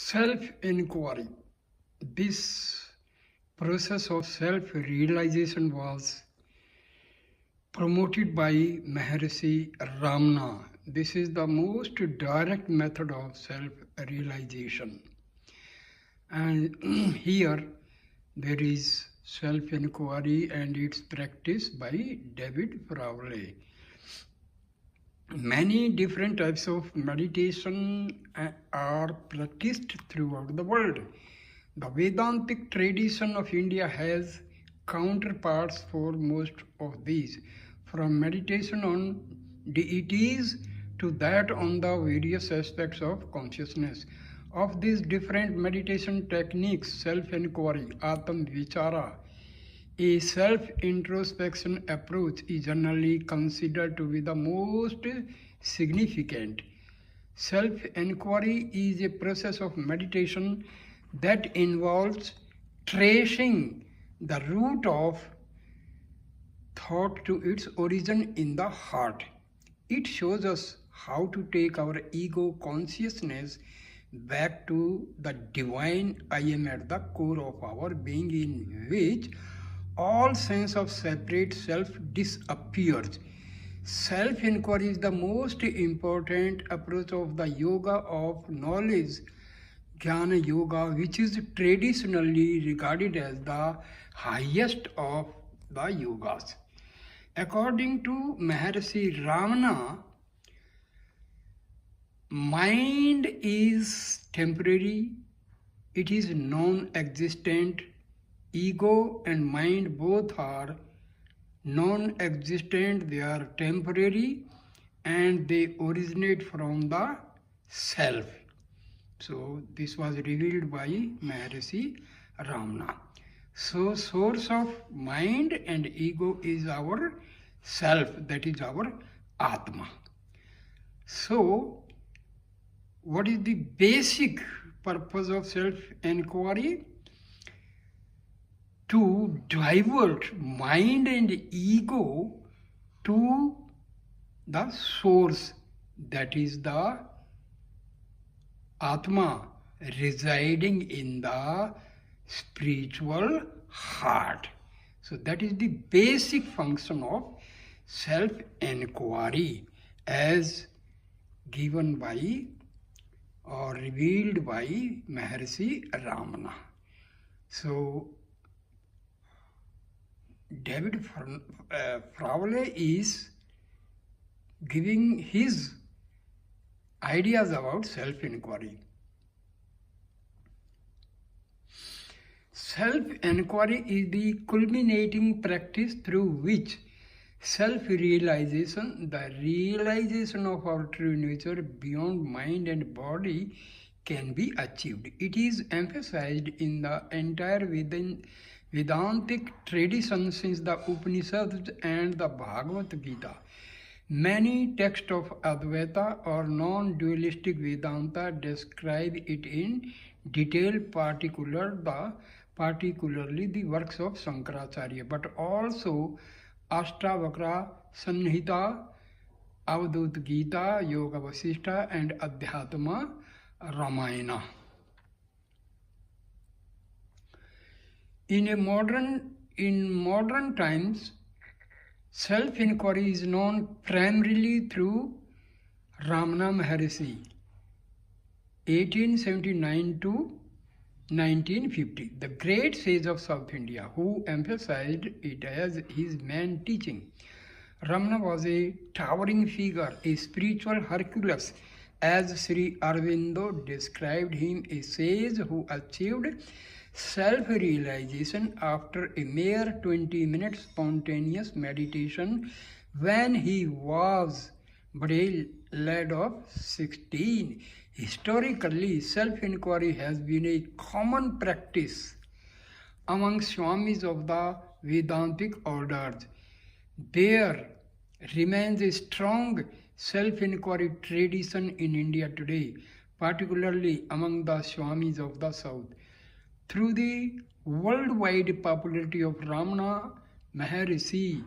Self-inquiry. This process of self-realization was promoted by Maharshi Ramana. This is the most direct method of self-realization. And here there is self-inquiry and its practice by David Frawley. Many different types of meditation are practiced throughout the world. The Vedantic tradition of India has counterparts for most of these, from meditation on deities to that on the various aspects of consciousness. Of these different meditation techniques, self-inquiry, Atam Vichara, a self-introspection approach is generally considered to be the most significant. Self-inquiry is a process of meditation that involves tracing the root of thought to its origin in the heart. It shows us how to take our ego consciousness back to the divine I am at the core of our being, in which all sense of separate self disappears. Self-inquiry is the most important approach of the yoga of knowledge, Jnana Yoga, which is traditionally regarded as the highest of the yogas. According to Maharshi Ramana, mind is temporary, it is non-existent. Ego and mind both are non-existent, they are temporary, and they originate from the self. So this was revealed by Maharshi Ramana. So source of mind and ego is our self, that is our Atma. So what is the basic purpose of self-inquiry? To divert mind and ego to the source, that is the Atma residing in the spiritual heart. So that is the basic function of self-inquiry as given by or revealed by Maharshi Ramana. So David Frawley is giving his ideas about self-inquiry. Self-inquiry is the culminating practice through which self-realization, the realization of our true nature beyond mind and body, can be achieved. It is emphasized in the entire Vedantic tradition since the Upanishads and the Bhagavad Gita. Many texts of Advaita or non-dualistic Vedanta describe it in detail, particularly the works of Shankaracharya, but also Ashtavakra Sanhita, Avadut Gita, Yoga Vasishta, and Adhyatma Ramayana. In modern times, self-inquiry is known primarily through Ramana Maharshi, 1879 to 1950, the great sage of South India, who emphasized it as his main teaching. Ramana was a towering figure, a spiritual Hercules, as Sri Aurobindo described him, a sage who achieved self-realization after a mere 20-minute spontaneous meditation when he was but a lad of 16. Historically, self-inquiry has been a common practice among Swamis of the Vedantic orders. There remains a strong self-inquiry tradition in India today, particularly among the Swamis of the South. Through the worldwide popularity of Ramana Maharshi's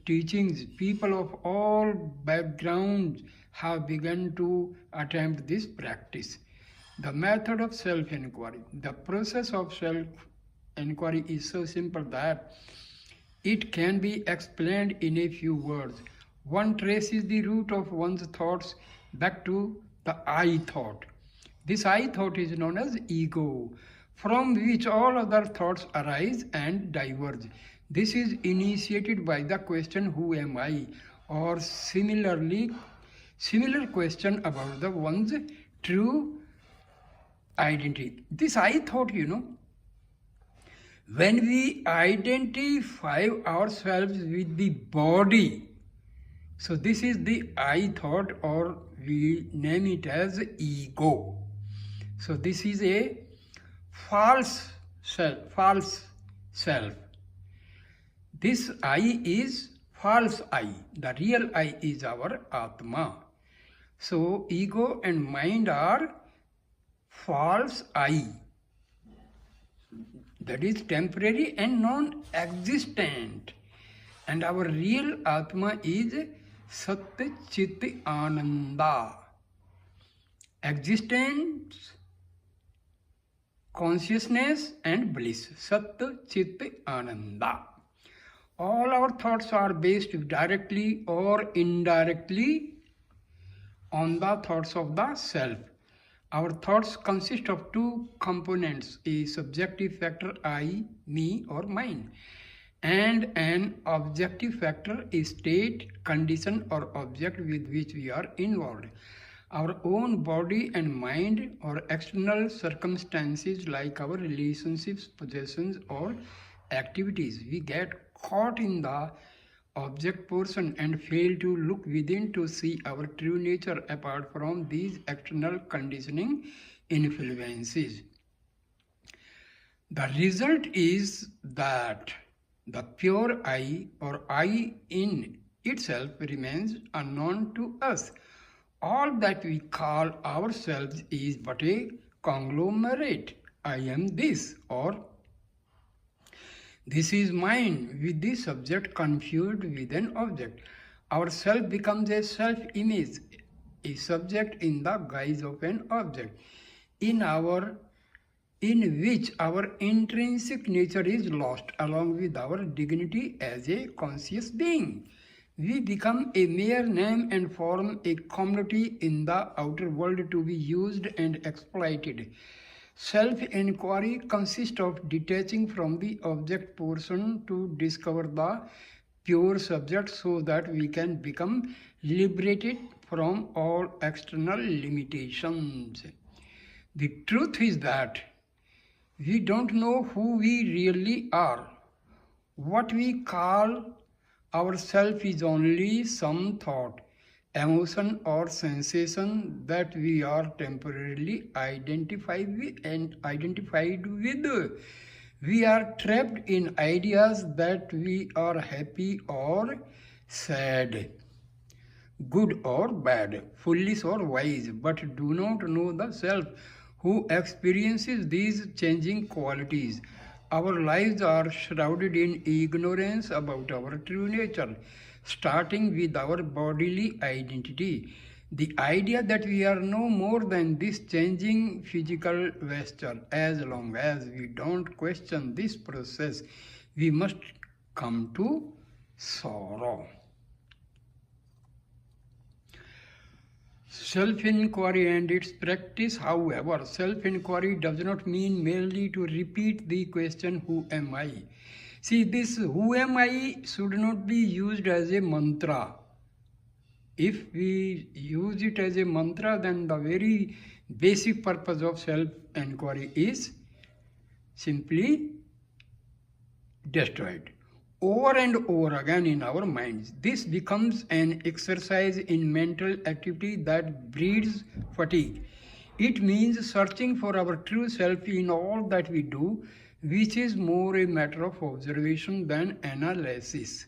teachings, people of all backgrounds have begun to attempt this practice. The method of self-inquiry. The process of self-inquiry is so simple that it can be explained in a few words. One traces the root of one's thoughts back to the I thought. This I thought is known as ego, from which all other thoughts arise and diverge. This is initiated by the question, who am I? Or similar question about the one's true identity. This I thought, when we identify ourselves with the body, so this is the I thought, or we name it as ego. So this is a false self. This I is false I. The real I is our Atma. So ego and mind are false I. That is temporary and non-existent. And our real Atma is Sat Chit Ananda. Existence, consciousness and bliss. Sat Chit Ananda. All our thoughts are based directly or indirectly on the thoughts of the self. Our thoughts consist of two components, a subjective factor, I, me or mine, and an objective factor, a state, condition or object with which we are involved. Our own body and mind, or external circumstances like our relationships, possessions or activities. We get caught in the object portion and fail to look within to see our true nature apart from these external conditioning influences. The result is that the pure I, or I in itself, remains unknown to us. All that we call ourselves is but a conglomerate. I am this, or this is mine, with the subject confused with an object. Our self becomes a self-image, a subject in the guise of an object, in which our intrinsic nature is lost, along with our dignity as a conscious being. We become a mere name and form a commodity in the outer world to be used and exploited. Self-inquiry consists of detaching from the object portion to discover the pure subject so that we can become liberated from all external limitations. The truth is that we don't know who we really are. What we call ourselves is only some thought, emotion or sensation that we are temporarily identified with. We are trapped in ideas that we are happy or sad, good or bad, foolish or wise, but do not know the self who experiences these changing qualities. Our lives are shrouded in ignorance about our true nature, starting with our bodily identity. The idea that we are no more than this changing physical vesture. As long as we don't question this process, we must come to sorrow. Self-inquiry and its practice, however, self-inquiry does not mean merely to repeat the question, who am I? See, this who am I should not be used as a mantra. If we use it as a mantra, then the very basic purpose of self-inquiry is simply destroyed. Over and over again in our minds, this becomes an exercise in mental activity that breeds fatigue. It means searching for our true self in all that we do, which is more a matter of observation than analysis.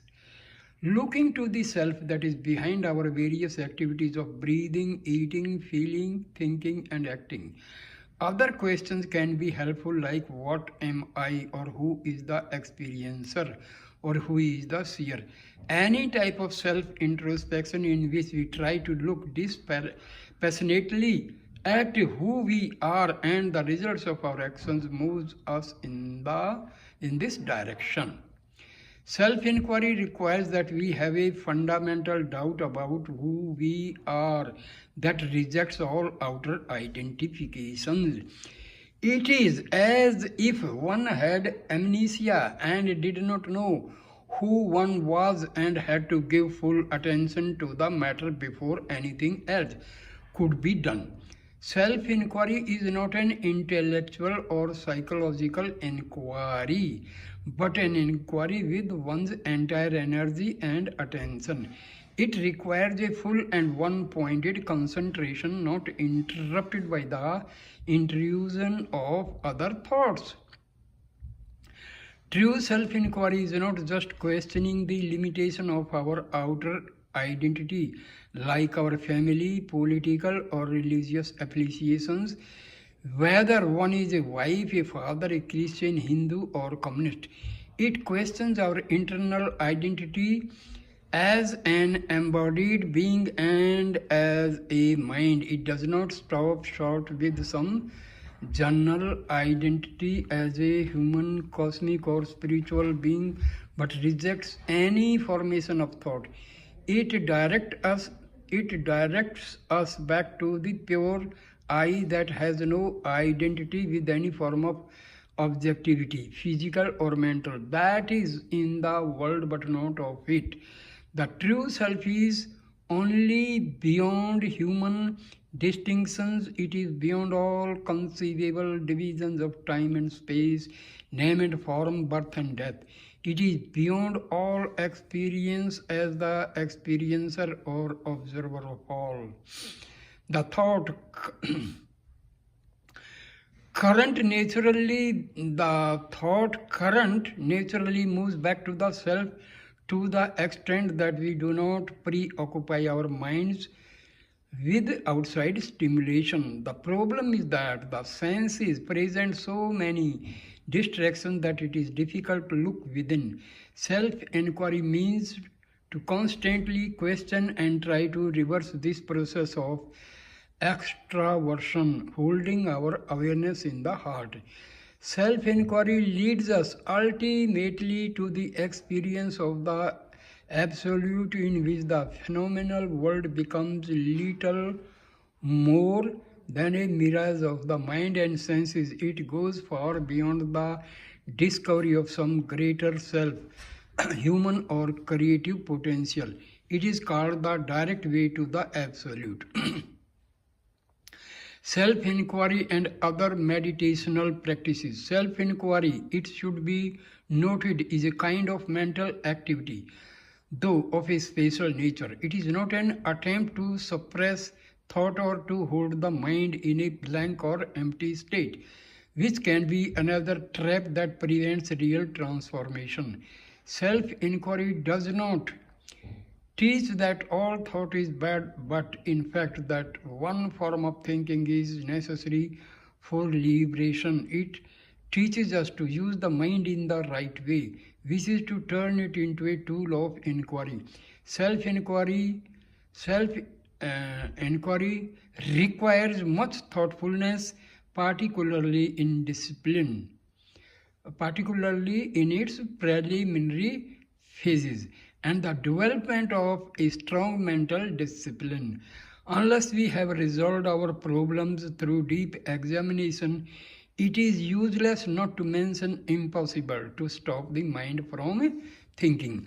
Looking to the self that is behind our various activities of breathing, eating, feeling, thinking and acting. Other questions can be helpful, like what am I, or who is the experiencer, or who is the seer. Any type of self-introspection in which we try to look dispassionately at who we are, and the results of our actions moves us in this direction. Self-inquiry requires that we have a fundamental doubt about who we are that rejects all outer identifications. It is as if one had amnesia and did not know who one was and had to give full attention to the matter before anything else could be done. Self-inquiry is not an intellectual or psychological inquiry, but an inquiry with one's entire energy and attention. It requires a full and one-pointed concentration, not interrupted by the intrusion of other thoughts. True self-inquiry is not just questioning the limitation of our outer identity, like our family, political or religious affiliations, whether one is a wife, a father, a Christian, Hindu or communist. It questions our internal identity as an embodied being and as a mind. It does not stop short with some general identity as a human, cosmic or spiritual being, but rejects any formation of thought. It directs us back to the pure I that has no identity with any form of objectivity, physical or mental, that is in the world but not of it. The true self is only beyond human distinctions. It is beyond all conceivable divisions of time and space, name and form, birth and death. It is beyond all experience as the experiencer or observer of all. The thought current naturally moves back to the self to the extent that we do not preoccupy our minds with outside stimulation. The problem is that the senses present so many distractions that it is difficult to look within. Self-inquiry means to constantly question and try to reverse this process of extraversion, holding our awareness in the heart. Self-inquiry leads us ultimately to the experience of the absolute, in which the phenomenal world becomes little more than a mirage of the mind and senses. It goes far beyond the discovery of some greater self, human or creative potential. It is called the direct way to the absolute. Self-inquiry and other meditational practices. Self-inquiry, it should be noted, is a kind of mental activity, though of a special nature. It is not an attempt to suppress thought or to hold the mind in a blank or empty state, which can be another trap that prevents real transformation. Self-inquiry does not teach that all thought is bad, but in fact that one form of thinking is necessary for liberation. It teaches us to use the mind in the right way, which is to turn it into a tool of inquiry. Self-inquiry requires much thoughtfulness, particularly in discipline, particularly in its preliminary phases, and the development of a strong mental discipline. Unless we have resolved our problems through deep examination, it is useless, not to mention impossible, to stop the mind from thinking.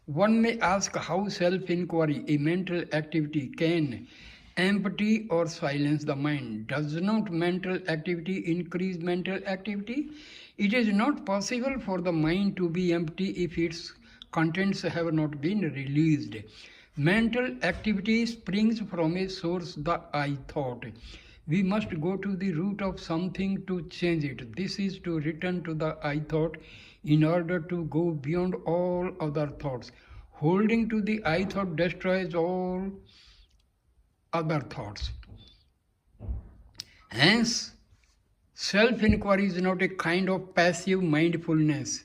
One may ask how self-inquiry, a mental activity, can empty or silence the mind. Does not mental activity increase mental activity? It is not possible for the mind to be empty if its contents have not been released. Mental activity springs from a source, the I thought. We must go to the root of something to change it. This is to return to the I thought in order to go beyond all other thoughts. Holding to the I thought destroys all other thoughts. Hence, self-inquiry is not a kind of passive mindfulness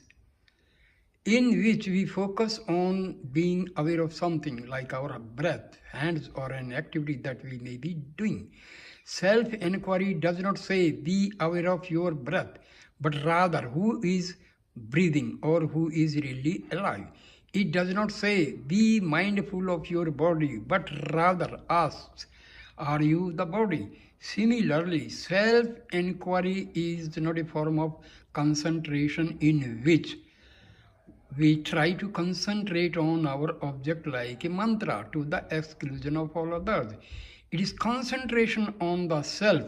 in which we focus on being aware of something like our breath, hands, or an activity that we may be doing. Self-inquiry does not say be aware of your breath, but rather who is breathing or who is really alive. It does not say be mindful of your body, but rather asks, are you the body? Similarly, self-inquiry is not a form of concentration in which we try to concentrate on our object like a mantra to the exclusion of all others. It is concentration on the self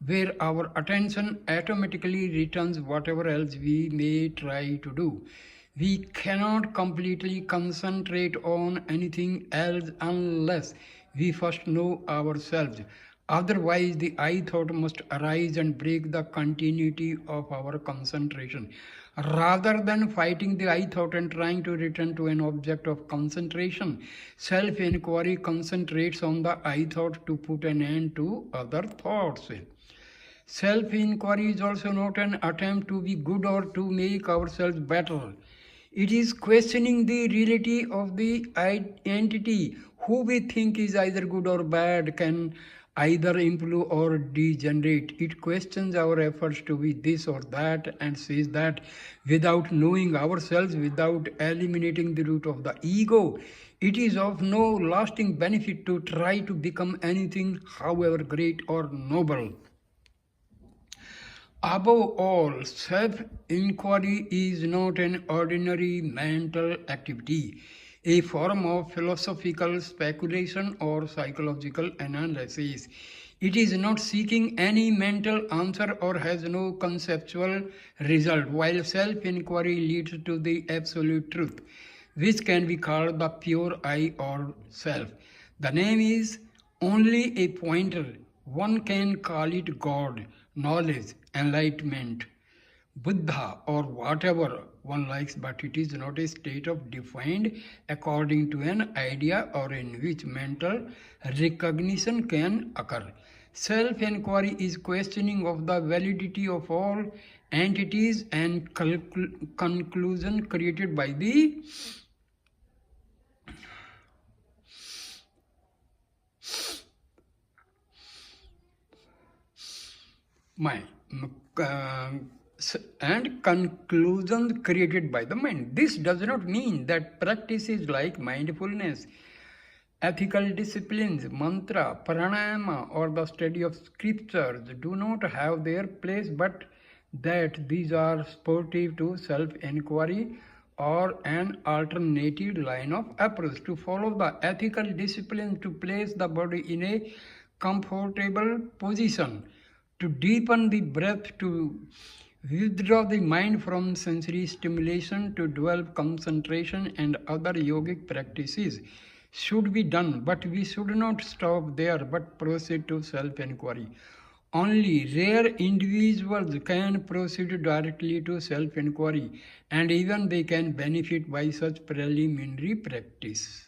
where our attention automatically returns whatever else we may try to do. We cannot completely concentrate on anything else unless we first know ourselves. Otherwise, the I thought must arise and break the continuity of our concentration. Rather than fighting the I thought and trying to return to an object of concentration, self-inquiry concentrates on the I thought to put an end to other thoughts. Self-inquiry is also not an attempt to be good or to make ourselves better. It is questioning the reality of the entity. Who we think is either good or bad can either improve or degenerate. It questions our efforts to be this or that and says that without knowing ourselves, without eliminating the root of the ego, it is of no lasting benefit to try to become anything, however great or noble. Above all, self-inquiry is not an ordinary mental activity, a form of philosophical speculation or psychological analysis. It is not seeking any mental answer or has no conceptual result, while self-inquiry leads to the absolute truth, which can be called the pure I or self. The name is only a pointer. One can call it God, knowledge, enlightenment, Buddha, or whatever one likes, but it is not a state of defined according to an idea or in which mental recognition can occur. Self-inquiry is questioning of the validity of all entities and conclusion created by the mind. And conclusions created by the mind. This does not mean that practices like mindfulness, ethical disciplines, mantra, pranayama, or the study of scriptures do not have their place, but that these are supportive to self-inquiry or an alternative line of approach. To follow the ethical discipline, to place the body in a comfortable position, to deepen the breath, to withdraw the mind from sensory stimulation, to develop concentration and other yogic practices should be done, but we should not stop there but proceed to self-inquiry. Only rare individuals can proceed directly to self-inquiry, and even they can benefit by such preliminary practice.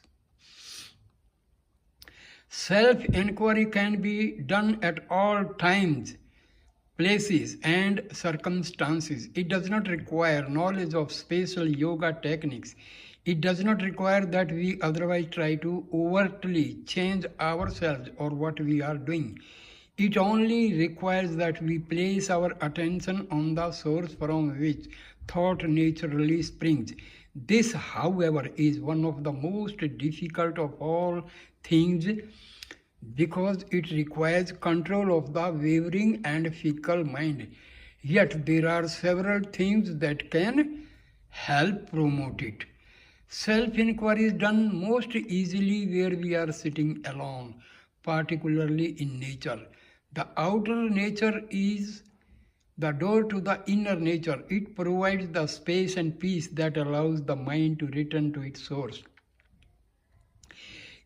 Self-inquiry can be done at all times, places and circumstances. It does not require knowledge of special yoga techniques. It does not require that we otherwise try to overtly change ourselves or what we are doing. It only requires that we place our attention on the source from which thought naturally springs. This, however, is one of the most difficult of all things because it requires control of the wavering and fickle mind. Yet there are several things that can help promote it. Self-inquiry is done most easily where we are sitting alone, particularly in nature. The outer nature is the door to the inner nature. It provides the space and peace that allows the mind to return to its source.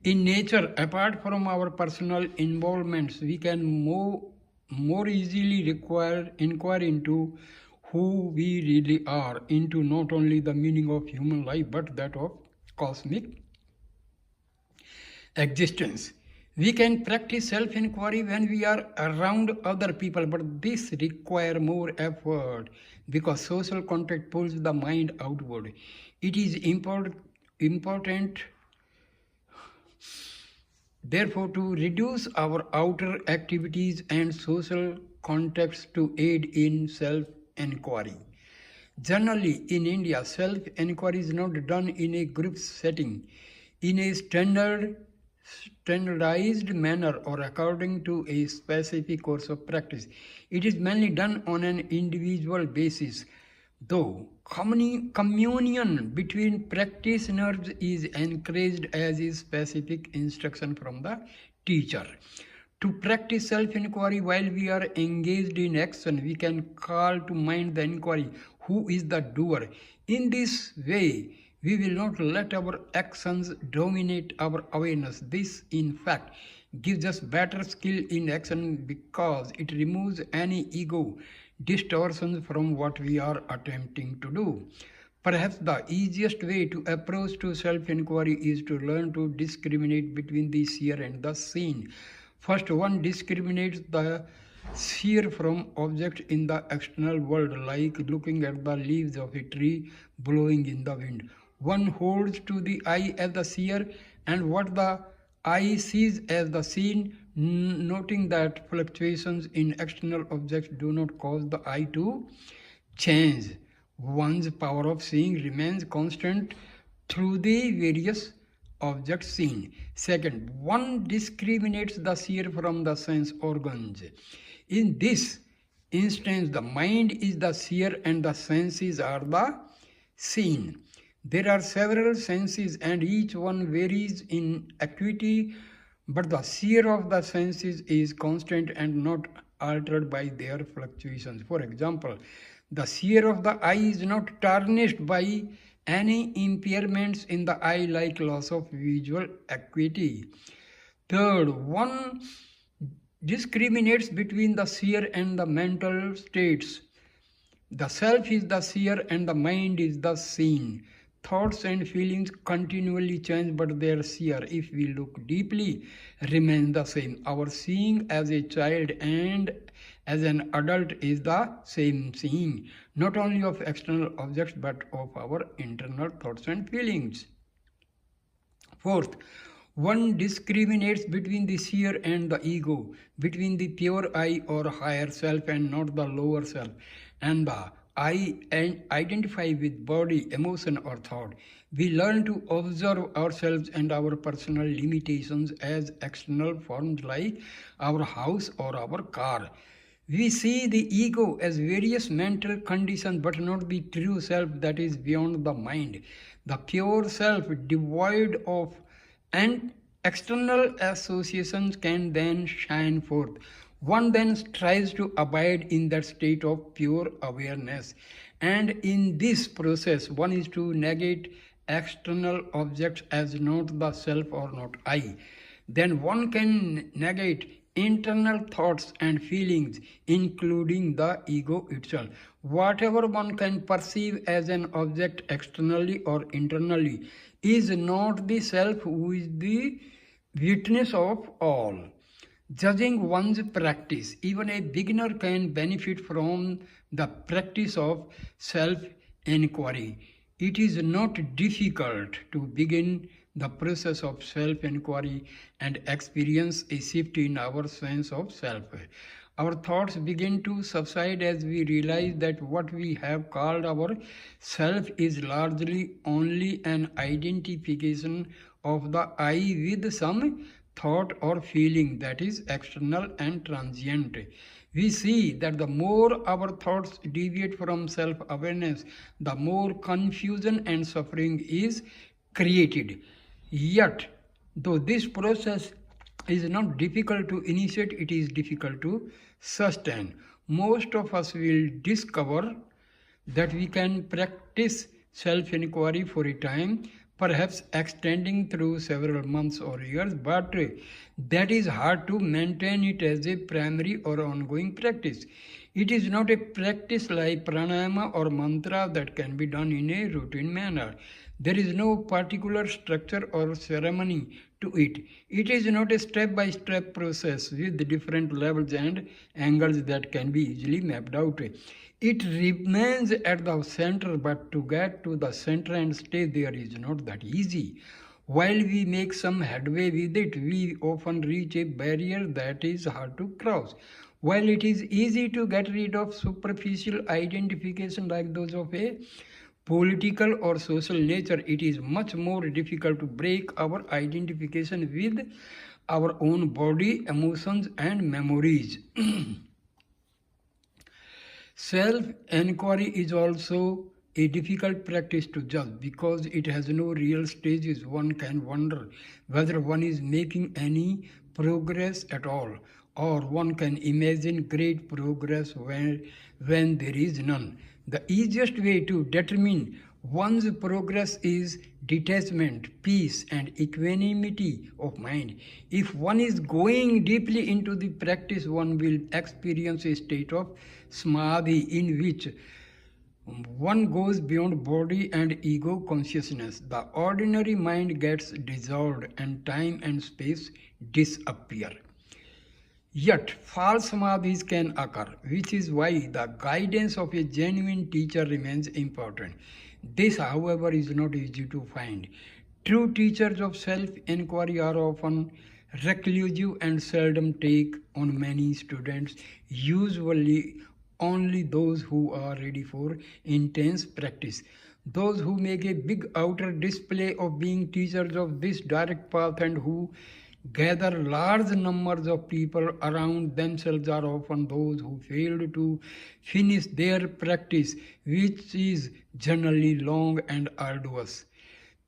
In nature, apart from our personal involvements, we can more easily inquire into who we really are, into not only the meaning of human life, but that of cosmic existence. We can practice self-inquiry when we are around other people, but this requires more effort because social contact pulls the mind outward. It is important Therefore, to reduce our outer activities and social context to aid in self-enquiry. Generally, in India, self-enquiry is not done in a group setting, in a standardized manner or according to a specific course of practice. It is mainly done on an individual basis, though communion between practitioners is encouraged as is specific instruction from the teacher. To practice self-inquiry while we are engaged in action, we can call to mind the inquiry, who is the doer? In this way, we will not let our actions dominate our awareness. This, in fact, gives us better skill in action because it removes any ego distortions from what we are attempting to do. Perhaps the easiest way to approach to self-inquiry is to learn to discriminate between the seer and the seen. First, one discriminates the seer from objects in the external world, like looking at the leaves of a tree blowing in the wind. One holds to the eye as the seer and what the eye sees as the seen, noting that fluctuations in external objects do not cause the eye to change. One's power of seeing remains constant through the various objects seen. Second, one discriminates the seer from the sense organs. In this instance, the mind is the seer and the senses are the seen. There are several senses and each one varies in acuity, but the seer of the senses is constant and not altered by their fluctuations. For example, the seer of the eye is not tarnished by any impairments in the eye like loss of visual acuity. Third, one discriminates between the seer and the mental states. The self is the seer and the mind is the seen. Thoughts and feelings continually change, but their seer, if we look deeply, remains the same. Our seeing as a child and as an adult is the same seeing, not only of external objects but of our internal thoughts and feelings. Fourth, one discriminates between the seer and the ego, between the pure I or higher self and not the lower self, and the I identify with body, emotion or thought. We learn to observe ourselves and our personal limitations as external forms like our house or our car. We see the ego as various mental conditions but not the true self that is beyond the mind. The pure self devoid of and external associations can then shine forth. One then strives to abide in that state of pure awareness. And in this process, one is to negate external objects as not the self or not I. Then one can negate internal thoughts and feelings, including the ego itself. Whatever one can perceive as an object externally or internally is not the self who is the witness of all. Judging one's practice, even a beginner can benefit from the practice of self-inquiry. It is not difficult to begin the process of self-inquiry and experience a shift in our sense of self. Our thoughts begin to subside as we realize that what we have called our self is largely only an identification of the I with some thought or feeling that is external and transient. We see that the more our thoughts deviate from self-awareness, the more confusion and suffering is created. Yet, though this process is not difficult to initiate, it is difficult to sustain. Most of us will discover that we can practice self-inquiry for a time, perhaps extending through several months or years, but that is hard to maintain it as a primary or ongoing practice. It is not a practice like pranayama or mantra that can be done in a routine manner. There is no particular structure or ceremony to it. It is not a step-by-step process with different levels and angles that can be easily mapped out. It remains at the center, but to get to the center and stay there is not that easy. While we make some headway with it, we often reach a barrier that is hard to cross. While it is easy to get rid of superficial identification like those of a political or social nature, it is much more difficult to break our identification with our own body, emotions, and memories. Self-enquiry is also a difficult practice to judge because it has no real stages. One can wonder whether one is making any progress at all, or one can imagine great progress when there is none. The easiest way to determine one's progress is detachment, peace, and equanimity of mind. If one is going deeply into the practice, one will experience a state of samadhi in which one goes beyond body and ego consciousness. The ordinary mind gets dissolved and time and space disappear. Yet, false samadhis can occur, which is why the guidance of a genuine teacher remains important. This, however, is not easy to find. True teachers of self-enquiry are often reclusive and seldom take on many students, usually only those who are ready for intense practice. Those who make a big outer display of being teachers of this direct path and who gather large numbers of people around themselves are often those who failed to finish their practice, which is generally long and arduous.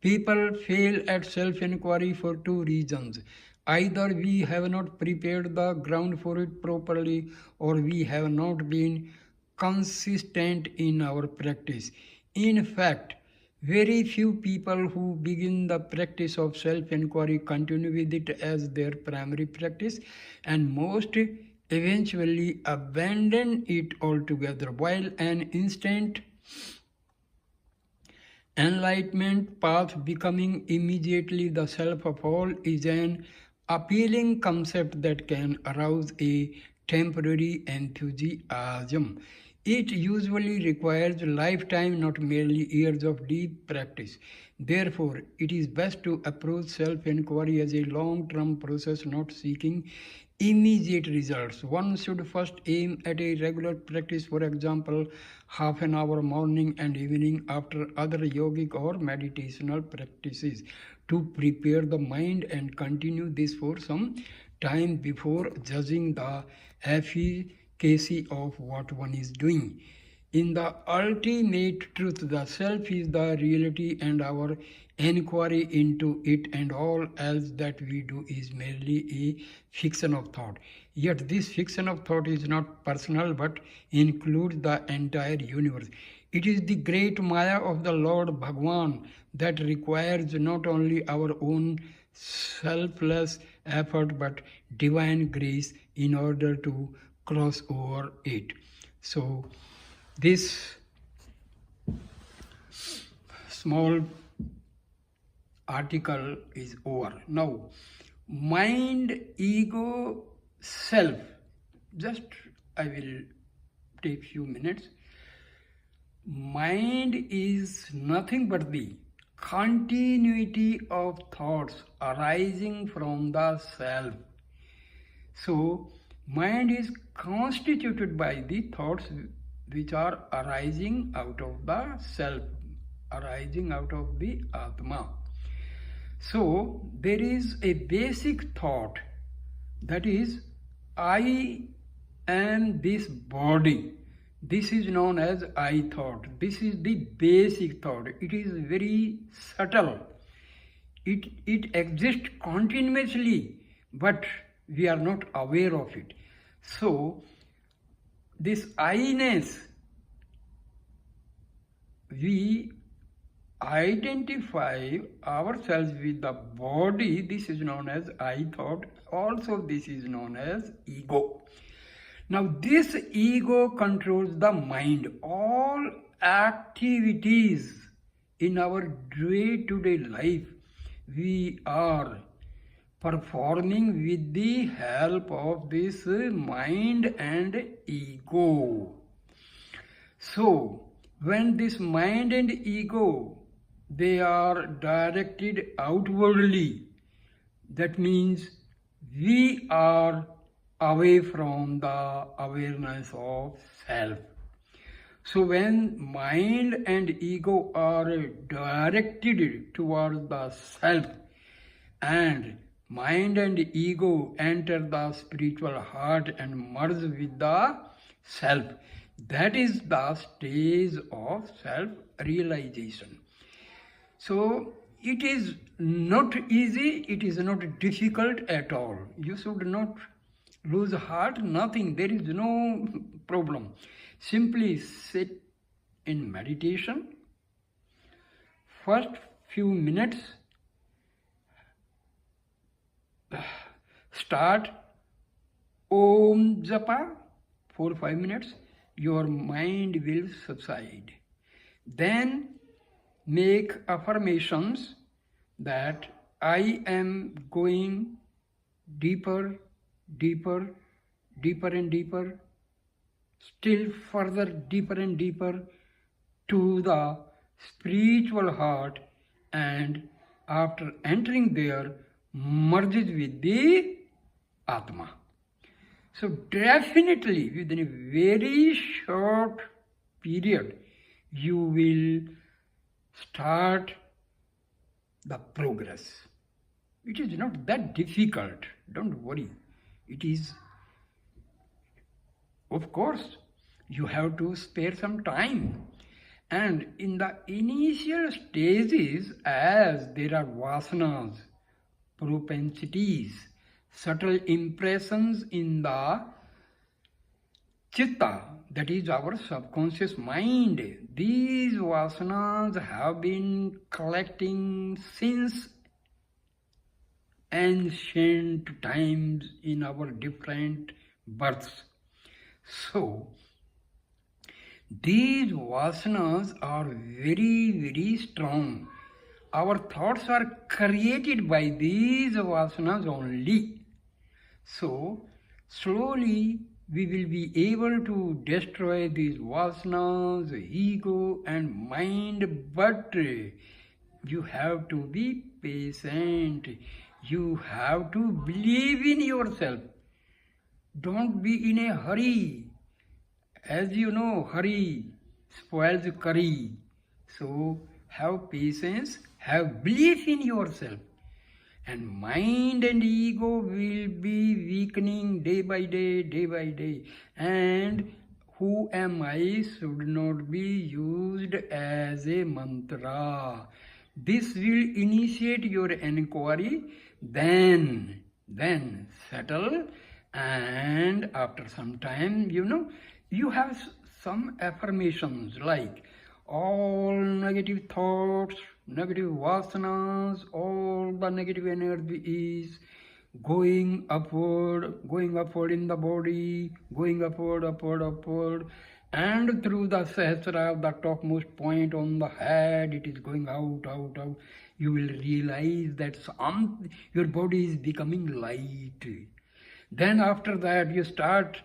People fail at self-inquiry for two reasons. Either we have not prepared the ground for it properly, or we have not been consistent in our practice. In fact, very few people who begin the practice of self-inquiry continue with it as their primary practice, and most eventually abandon it altogether. While an instant enlightenment path becoming immediately the self of all is an appealing concept that can arouse a temporary enthusiasm. It usually requires lifetime, not merely years of deep practice. Therefore, it is best to approach self-inquiry as a long-term process, not seeking immediate results. One should first aim at a regular practice, for example, half an hour morning and evening after other yogic or meditational practices, to prepare the mind, and continue this for some time before judging the efficacy of what one is doing. In the ultimate truth, the self is the reality, and our inquiry into it and all else that we do is merely a fiction of thought. Yet this fiction of thought is not personal but includes the entire universe. It is the great Maya of the Lord Bhagwan that requires not only our own selfless effort but divine grace in order to cross over it. So this small article is over. Now, mind, ego, self. Just I will take few minutes. Mind is nothing but the continuity of thoughts arising from the self. So, mind is constituted by the thoughts which are arising out of the self, arising out of the Atma. So, there is a basic thought, that is, I am this body. This is known as I thought. This is the basic thought. It is very subtle. It exists continuously, but we are not aware of it. So, this I-ness, we identify ourselves with the body. This is known as I thought. Also, this is known as ego. Now, this ego controls the mind. All activities in our day-to-day life, we are performing with the help of this mind and ego. So, when this mind and ego they are directed outwardly. That means we are away from the awareness of self. So when mind and ego are directed towards the self, and mind and ego enter the spiritual heart and merge with the self, that is the stage of self-realization. So it is not easy, it is not difficult at all. You should not lose heart, nothing, there is no problem. Simply sit in meditation. First few minutes, start Om Japa for 5 minutes, your mind will subside. Then make affirmations that I am going deeper, deeper, deeper and deeper, still further deeper and deeper to the spiritual heart, and after entering there, merges with the Atma. So definitely within a very short period, you will start the progress. It is not that difficult, don't worry. It is, of course, you have to spare some time. And in the initial stages, as there are vasanas, propensities, subtle impressions in the chitta, that is our subconscious mind. These vasanas have been collecting since ancient times in our different births. So, these vasanas are very, very strong. Our thoughts are created by these vasanas only. So, slowly we will be able to destroy these vasanas, ego and mind, but you have to be patient. You have to believe in yourself. Don't be in a hurry. As you know, hurry spoils curry. So have patience, have belief in yourself. And mind and ego will be weakening day by day, day by day. And who am I should not be used as a mantra. This will initiate your inquiry, then settle, and after some time, you have some affirmations like all negative thoughts, negative vasanas, all the negative energy is going upward in the body, going upward, and through the sahasrara, the topmost point on the head, it is going out. You will realize that your body is becoming light. Then after that, you start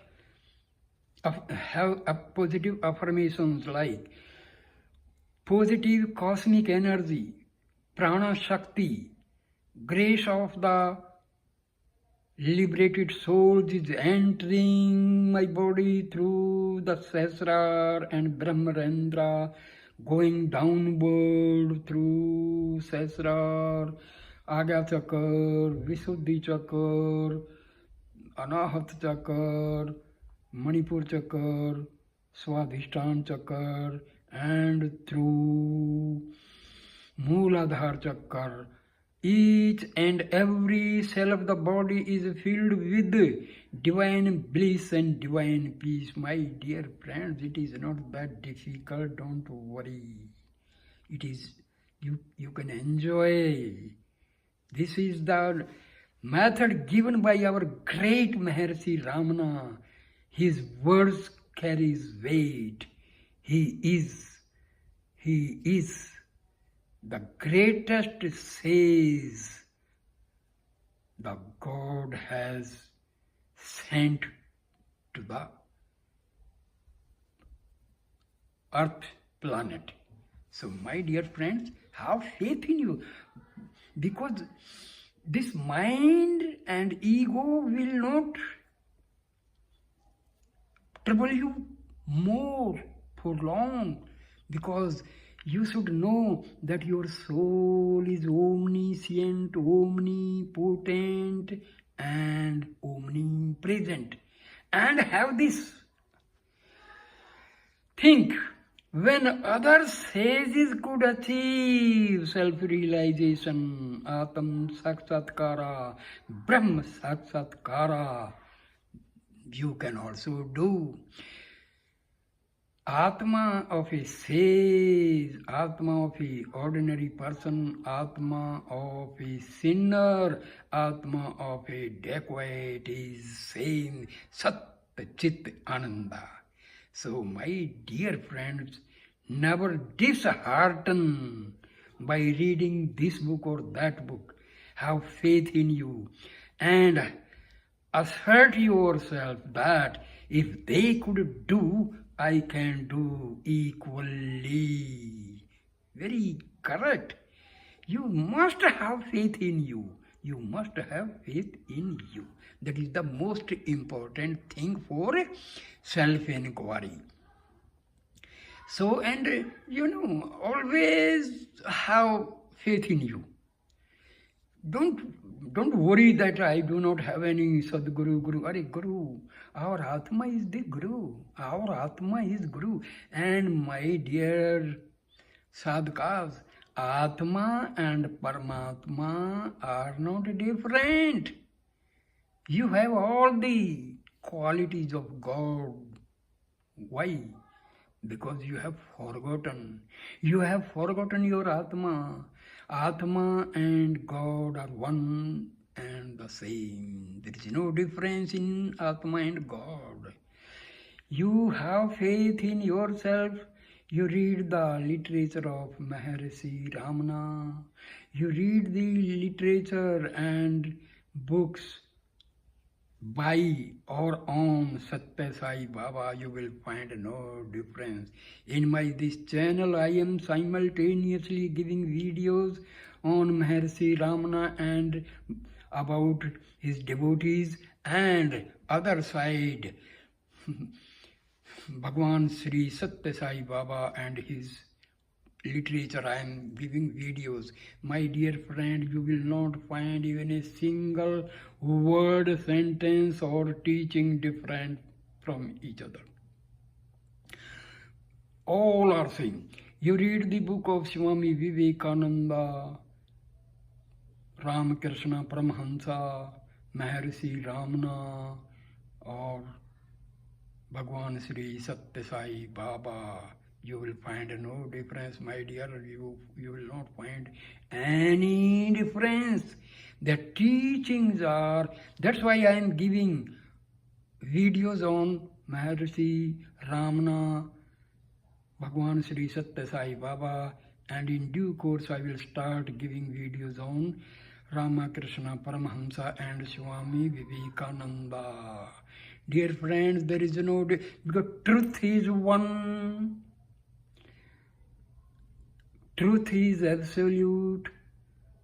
have positive affirmations like positive cosmic energy, prana shakti, grace of the liberated souls is entering my body through the Sahasrara and Brahmarendra, going downward through Sahasrara, Agya Chakra, Visuddhi Chakra, Anahat Chakra, Manipur Chakra, Swadhisthana Chakra, and through Mooladhara Chakra. Each and every cell of the body is filled with divine bliss and divine peace. My dear friends, it is not that difficult, don't worry. It is, you can enjoy. This is the method given by our great Maharshi Ramana. His words carries weight. He is the greatest sage the God has sent to the earth planet. So my dear friends, Have faith in you. Because this mind and ego will not trouble you more for long, because you should know that your soul is omniscient, omnipotent, and omnipresent. And have this think, when others says is could achieve self-realization, Atam Sakshatkara, Brahma Sakshatkara, you can also do. Atma of a sage, Atma of a ordinary person, Atma of a sinner, Atma of a dacoit is same Sat Chit Ananda. So my dear friends, never dishearten by reading this book or that book. Have faith in you and assert yourself that if they could do, I can do equally. Very correct. You must have faith in you. You must have faith in you. That is the most important thing for self-inquiry. So, and always have faith in you. Don't worry that I do not have any Sadguru, Guru. Are Guru, our Atma is the Guru. Our Atma is Guru. And my dear sadhakas, Atma and Paramatma are not different. You have all the qualities of God. Why? Because you have forgotten. You have forgotten your Atma. Atma and God are one and the same. There is no difference in Atma and God. You have faith in yourself. You read the literature of Maharshi Ramana. You read the literature and books by or on Satya Sai Baba, you will find no difference. In this channel, I am simultaneously giving videos on Maharshi Ramana and about his devotees, and other side, Bhagwan Sri Satya Sai Baba and his literature. I am giving videos. My dear friend, you will not find even a single word, sentence or teaching different from each other. All are same. You read the book of Swami Vivekananda, Ramakrishna Paramahansa, Maharshi Ramana, or Bhagwan Sri Satya Sai Baba, you will find no difference, my dear. You will not find any difference. The teachings are, that's why I am giving videos on Maharshi Ramana, Bhagwan Sri Satya Sai Baba, and in due course I will start giving videos on Ramakrishna Paramahansa and Swami Vivekananda. Dear friends, there is no, because truth is one. Truth is absolute.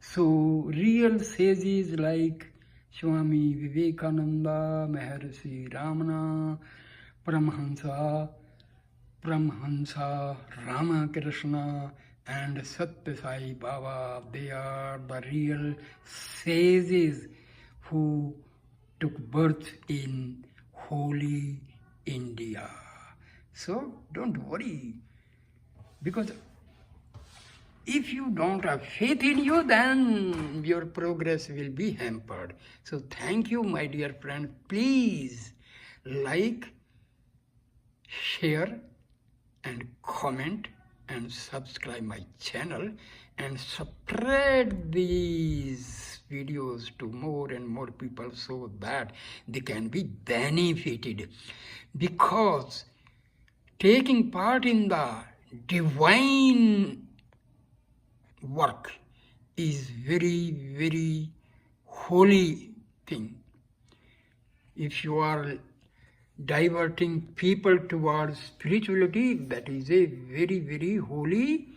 So real sages like Swami Vivekananda, Maharshi Ramana, Paramahansa, Ramakrishna, and Satya Sai Baba, they are the real sages who took birth in holy India. So don't worry, because if you don't have faith in you, then your progress will be hampered. So thank you, my dear friend. Please like, share, and comment, and subscribe my channel, and spread these videos to more and more people so that they can be benefited. Because taking part in the divine work is very, very holy thing. If you are diverting people towards spirituality, that is a very, very holy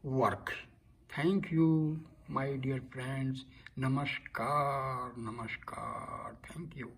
work. Thank you, my dear friends. Namaskar, namaskar. Thank you.